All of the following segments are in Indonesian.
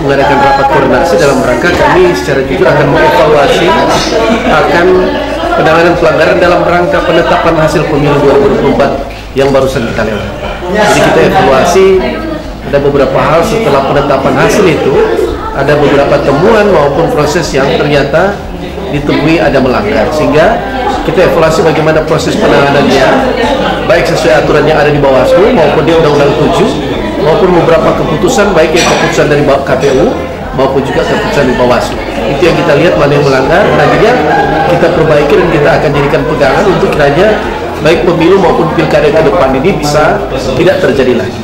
mengadakan rapat koordinasi dalam rangka kami secara jujur akan mengevaluasi akan penanganan pelanggaran dalam rangka penetapan hasil pemilu 2024 yang barusan kita lewat. Jadi kita evaluasi ada beberapa hal setelah penetapan hasil itu, ada beberapa temuan maupun proses yang ternyata ditemui ada melanggar, sehingga kita evaluasi bagaimana proses penanganannya, baik sesuai aturan yang ada di Bawaslu maupun di Undang-Undang 7 maupun beberapa keputusan, baik yang keputusan dari KPU maupun juga keputusan di Bawaslu. Itu yang kita lihat mana yang melanggar, nantinya kita perbaiki dan kita akan jadikan pegangan untuk kiranya baik pemilu maupun pilkada ke depan ini bisa tidak terjadi lagi.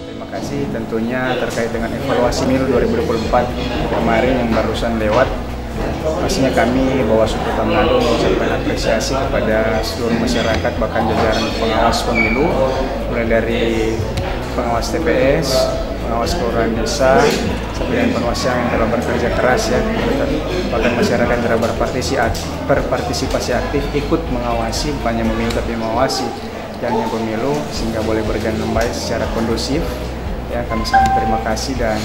Terima kasih tentunya terkait dengan evaluasi pemilu 2024 kemarin yang barusan lewat. Pastinya kami Bawaslu Kota Manado mengucapkan apresiasi kepada seluruh masyarakat, bahkan jajaran pengawas pemilu, mulai dari pengawas TPS, pengawas kelurahan desa, sampai dengan pengawas yang telah bekerja keras ya, bahkan masyarakat yang telah berpartisipasi aktif ikut mengawasi, bukannya memilih tapi mengawasi jalannya pemilu sehingga boleh berjalan dengan baik secara kondusif. Ya, kami sangat terima kasih dan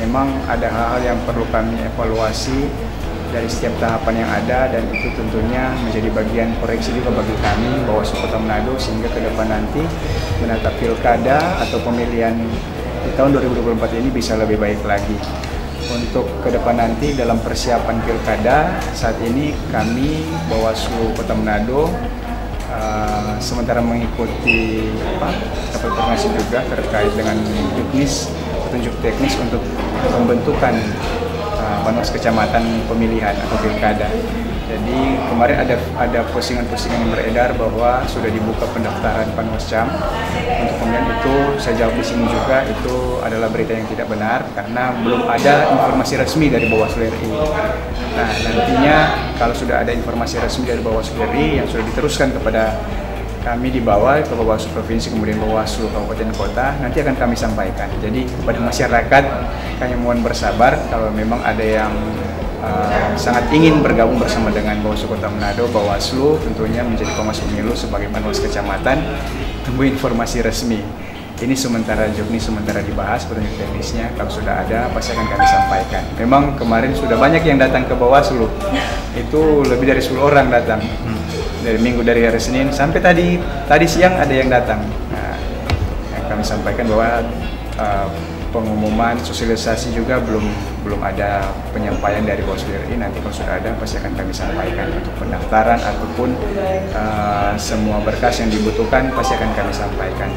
memang ada hal-hal yang perlu kami evaluasi dari setiap tahapan yang ada, dan itu tentunya menjadi bagian koreksi juga bagi kami Bawaslu Kota Manado sehingga ke depan nanti menatap pilkada atau pemilihan di tahun 2024 ini bisa lebih baik lagi. Untuk ke depan nanti dalam persiapan pilkada, saat ini kami Bawaslu Kota Manado sementara mengikuti rapat koordinasi juga terkait dengan petunjuk teknis untuk pembentukan Panwas Kecamatan pemilihan atau pilkada. Jadi kemarin ada postingan-postingan yang beredar bahwa sudah dibuka pendaftaran Panwascam untuk pemilihan. Itu saya jawab di sini juga, itu adalah berita yang tidak benar karena belum ada informasi resmi dari Bawaslu RI. Nah, nantinya kalau sudah ada informasi resmi dari Bawaslu RI yang sudah diteruskan kepada kami di bawah ke Bawaslu Provinsi, kemudian Bawaslu Kabupaten Kota, nanti akan kami sampaikan. Jadi kepada masyarakat kami mohon bersabar kalau memang ada yang sangat ingin bergabung bersama dengan Bawaslu Kota Manado, Bawaslu tentunya menjadi pengawas pemilu sebagai Panwas Kecamatan, tunggu informasi resmi. Ini sementara dibahas petunjuk teknisnya, kalau sudah ada pasti akan kami sampaikan. Memang kemarin sudah banyak yang datang ke Bawaslu, itu lebih dari 10 orang datang. Dari hari Senin sampai tadi siang ada yang datang. Nah, yang kami sampaikan bahwa pengumuman sosialisasi juga belum ada penyampaian dari Bawaslu RI. Nanti kalau sudah ada pasti akan kami sampaikan untuk pendaftaran ataupun semua berkas yang dibutuhkan pasti akan kami sampaikan.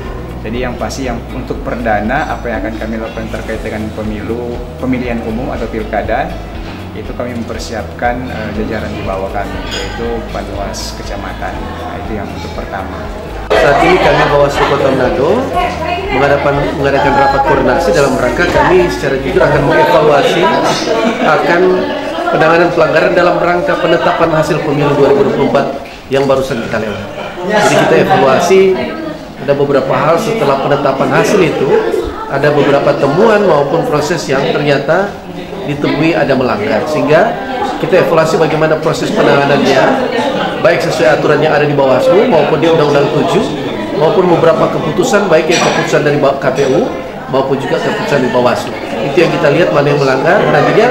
Jadi yang pasti yang untuk perdana apa yang akan kami lakukan terkait dengan pemilihan umum atau pilkada, itu kami mempersiapkan jajaran di bawah kami, yaitu Panwas Kecamatan. Nah, itu yang untuk pertama. Saat ini kami Bawaslu Kota Manado mengadakan rapat koordinasi dalam rangka kami secara jujur akan mengevaluasi akan penanganan pelanggaran dalam rangka penetapan hasil pemilu 2024 yang barusan kita lewat. Jadi kita evaluasi ada beberapa hal setelah penetapan hasil itu, ada beberapa temuan maupun proses yang ternyata ditemui ada melanggar, sehingga kita evaluasi bagaimana proses penanganannya, baik sesuai aturan yang ada di Bawaslu maupun di Undang-Undang 7 maupun beberapa keputusan, baik yang keputusan dari KPU maupun juga keputusan di Bawaslu. Itu yang kita lihat mana yang melanggar, nantinya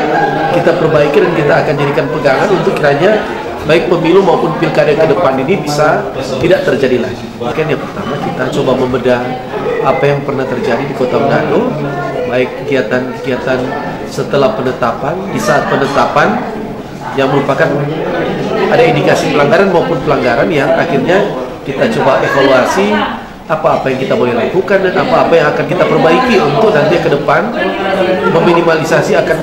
kita perbaiki dan kita akan jadikan pegangan untuk kiranya baik pemilu maupun pilkada ke depan ini bisa tidak terjadi lagi. Mungkin yang pertama kita coba membedah apa yang pernah terjadi di Kota Manado, baik kegiatan-kegiatan setelah penetapan, di saat penetapan yang merupakan ada indikasi pelanggaran maupun pelanggaran yang akhirnya kita coba evaluasi apa-apa yang kita boleh lakukan dan apa-apa yang akan kita perbaiki untuk nanti ke depan meminimalisasi akan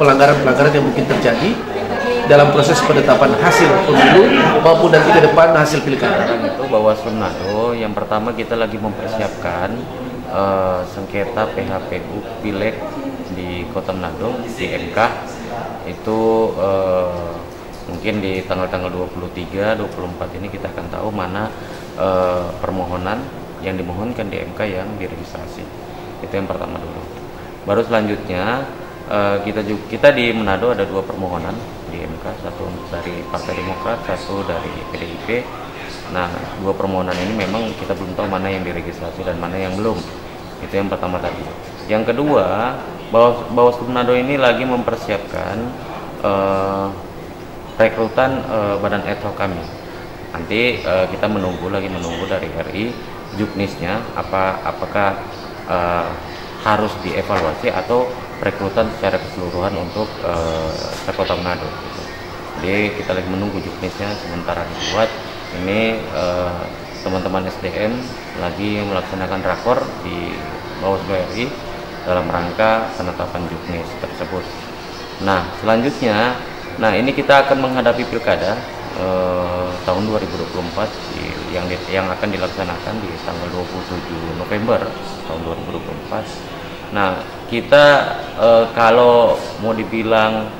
pelanggaran-pelanggaran yang mungkin terjadi dalam proses penetapan hasil pemilu maupun nanti ke depan hasil pilkada. Itu Bawaslu Manado yang pertama kita lagi mempersiapkan sengketa PHPU Pileg di Kota Manado di MK itu mungkin di tanggal-tanggal 23, 24 ini kita akan tahu mana permohonan yang dimohonkan di MK yang diregistrasi. Itu yang pertama dulu. Baru selanjutnya kita di Manado ada 2 permohonan di MK, satu dari Partai Demokrat, satu dari PDIP. Nah, dua permohonan ini memang kita belum tahu mana yang diregistrasi dan mana yang belum. Itu yang pertama tadi. Yang kedua, Bawaslu Manado ini lagi mempersiapkan rekrutan badan ad hoc kami. Nanti kita menunggu dari RI juknisnya apakah harus dievaluasi atau rekrutan secara keseluruhan untuk Kota Manado. Gitu. Jadi kita lagi menunggu juknisnya sementara dibuat. Ini teman-teman SDM lagi melaksanakan rakor di Bawaslu RI dalam rangka penetapan juknis tersebut. Nah, selanjutnya, ini kita akan menghadapi pilkada tahun 2024 yang akan dilaksanakan di tanggal 27 November tahun 2024. Nah, kita kalau mau dibilang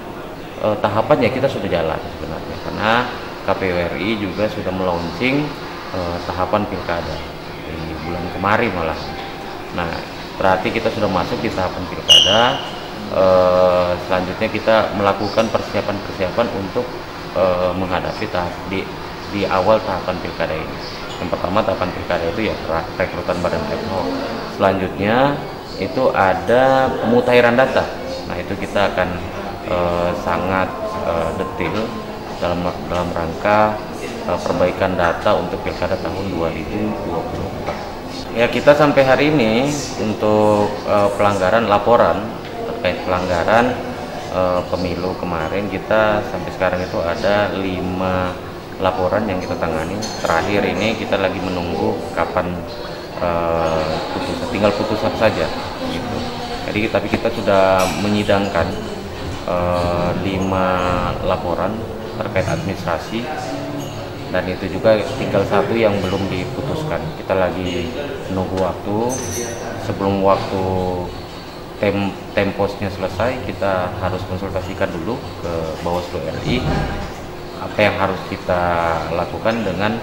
tahapannya kita sudah jalan sebenarnya, karena KPU RI juga sudah melaunching tahapan pilkada di bulan kemarin malah. Nah, berarti kita sudah masuk di tahapan pilkada. Selanjutnya kita melakukan persiapan untuk menghadapi di awal tahapan pilkada ini. Yang pertama tahapan pilkada itu ya rekrutan badan ad hoc. Selanjutnya itu ada pemutahiran data. Nah, itu kita akan sangat detail dalam rangka perbaikan data untuk pilkada tahun 2024. Ya, kita sampai hari ini untuk pelanggaran laporan terkait pelanggaran pemilu kemarin, kita sampai sekarang itu ada 5 laporan yang kita tangani. Terakhir ini kita lagi menunggu kapan putusan, tinggal putusan saja gitu. Jadi tapi kita sudah menyidangkan 5 laporan terkait administrasi, dan itu juga tinggal 1 yang belum diputuskan. Kita lagi menunggu waktu. Sebelum waktu temposnya selesai, kita harus konsultasikan dulu ke Bawaslu RI apa yang harus kita lakukan dengan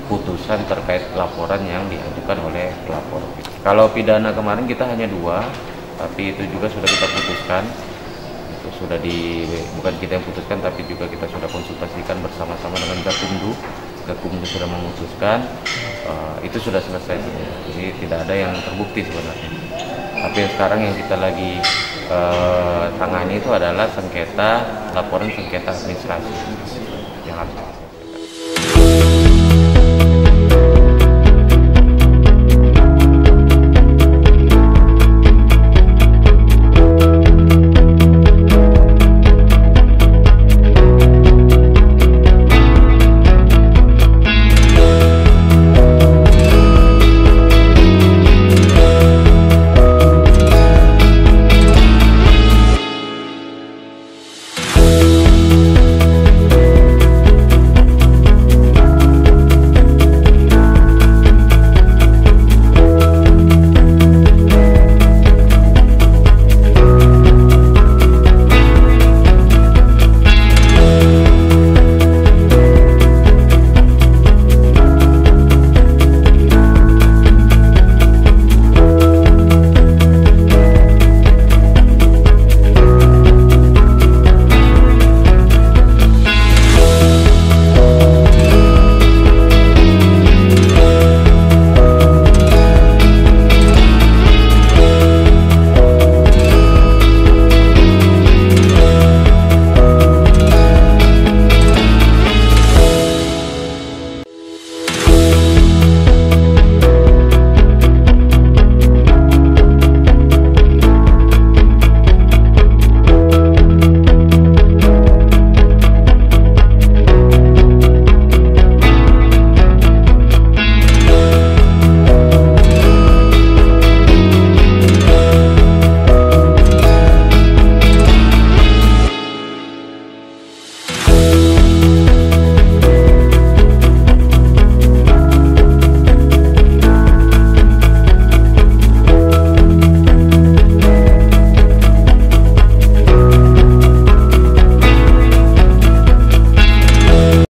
putusan terkait laporan yang diajukan oleh pelapor. Kalau pidana kemarin kita hanya 2, tapi itu juga sudah kita putuskan. Itu sudah bukan kita yang putuskan, tapi juga kita sudah konsultasikan bersama-sama dengan Gakumdu sudah memutuskan. Itu sudah selesai, jadi tidak ada yang terbukti sebenarnya. Tapi sekarang yang kita lagi tangani itu adalah laporan sengketa administrasi yang harus